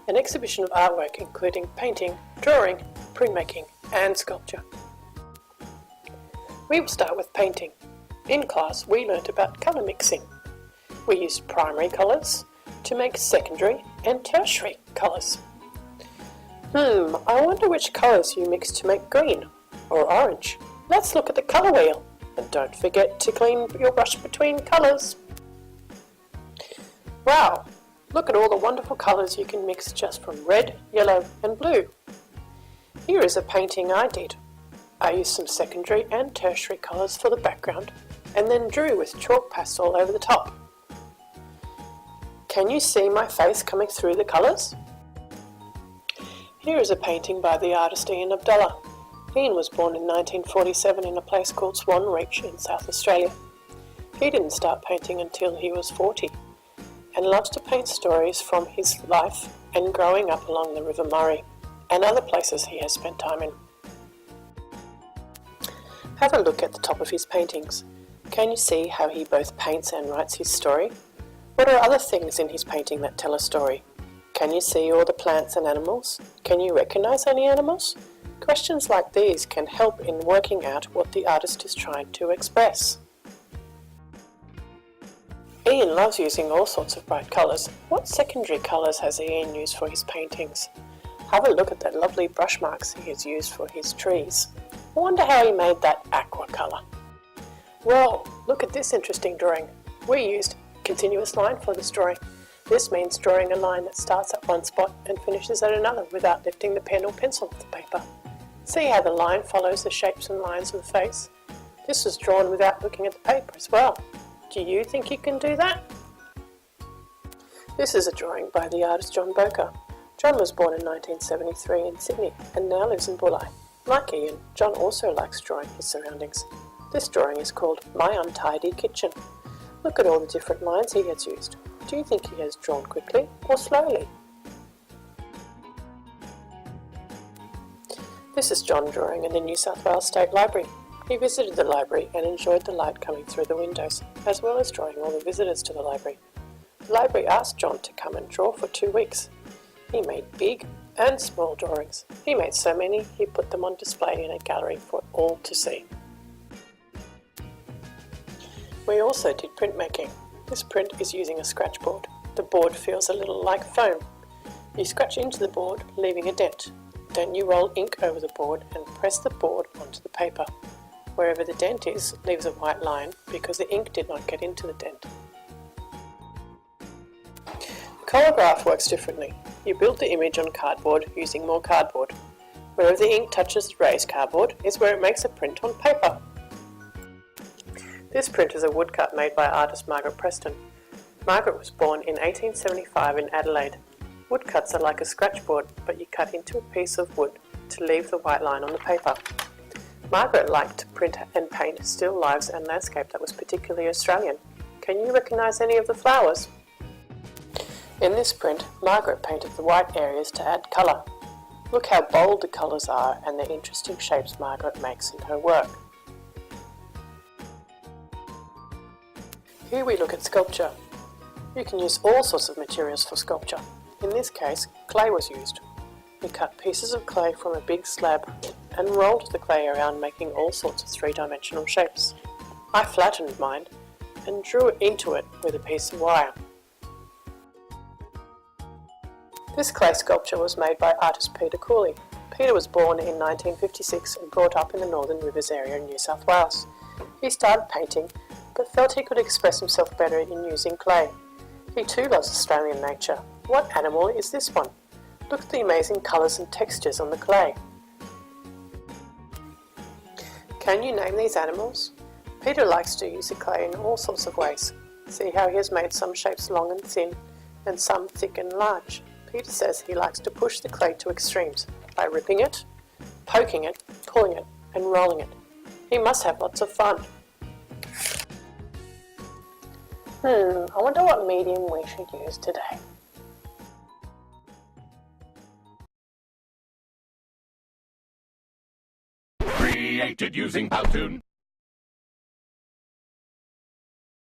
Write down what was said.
an exhibition of artwork including painting, drawing, printmaking and sculpture. We will start with painting. In class we learnt about colour mixing. We used primary colours to make secondary and tertiary colours. I wonder which colours you mixed to make green or orange. Let's look at the colour wheel, and don't forget to clean your brush between colours. Wow, look at all the wonderful colours you can mix just from red, yellow and blue. Here is a painting I did. I used some secondary and tertiary colours for the background and then drew with chalk pastel over the top. Can you see my face coming through the colours? Here is a painting by the artist Ian Abdullah. Ian was born in 1947 in a place called Swan Reach in South Australia. He didn't start painting until he was 40 and loves to paint stories from his life and growing up along the River Murray and other places he has spent time in. Have a look at the top of his paintings. Can you see how he both paints and writes his story? What are other things in his painting that tell a story? Can you see all the plants and animals? Can you recognise any animals? Questions like these can help in working out what the artist is trying to express. Ian loves using all sorts of bright colours. What secondary colours has Ian used for his paintings? Have a look at the lovely brush marks he has used for his trees. I wonder how he made that aqua colour. Well, look at this interesting drawing. We used continuous line for this drawing. This means drawing a line that starts at one spot and finishes at another without lifting the pen or pencil off the paper. See how the line follows the shapes and lines of the face? This was drawn without looking at the paper as well. Do you think you can do that? This is a drawing by the artist John Boker. John was born in 1973 in Sydney and now lives in Bulli. Like Ian, John also likes drawing his surroundings. This drawing is called My Untidy Kitchen. Look at all the different lines he has used. Do you think he has drawn quickly or slowly? This is John drawing in the New South Wales State Library. He visited the library and enjoyed the light coming through the windows, as well as drawing all the visitors to the library. The library asked John to come and draw for 2 weeks. He made big and small drawings. He made so many he put them on display in a gallery for all to see. We also did printmaking. This print is using a scratch board. The board feels a little like foam. You scratch into the board, leaving a dent. Then you roll ink over the board and press the board onto the paper. Wherever the dent is, leaves a white line because the ink did not get into the dent. The Collagraph works differently. You build the image on cardboard using more cardboard. Wherever the ink touches the raised cardboard is where it makes a print on paper. This print is a woodcut made by artist Margaret Preston. Margaret was born in 1875 in Adelaide. Woodcuts are like a scratch board, but you cut into a piece of wood to leave the white line on the paper. Margaret liked to print and paint still lifes and landscape that was particularly Australian. Can you recognise any of the flowers? In this print, Margaret painted the white areas to add colour. Look how bold the colours are and the interesting shapes Margaret makes in her work. Here we look at sculpture. You can use all sorts of materials for sculpture. In this case, clay was used. We cut pieces of clay from a big slab and rolled the clay around, making all sorts of three-dimensional shapes. I flattened mine and drew into it with a piece of wire. This clay sculpture was made by artist Peter Cooley. Peter was born in 1956 and brought up in the Northern Rivers area in New South Wales. He started painting but felt he could express himself better in using clay. He too loves Australian nature. What animal is this one? Look at the amazing colours and textures on the clay. Can you name these animals? Peter likes to use the clay in all sorts of ways. See how he has made some shapes long and thin and some thick and large. Peter says he likes to push the clay to extremes by ripping it, poking it, pulling it and rolling it. He must have lots of fun. I wonder what medium we should use today. Created using Powtoon.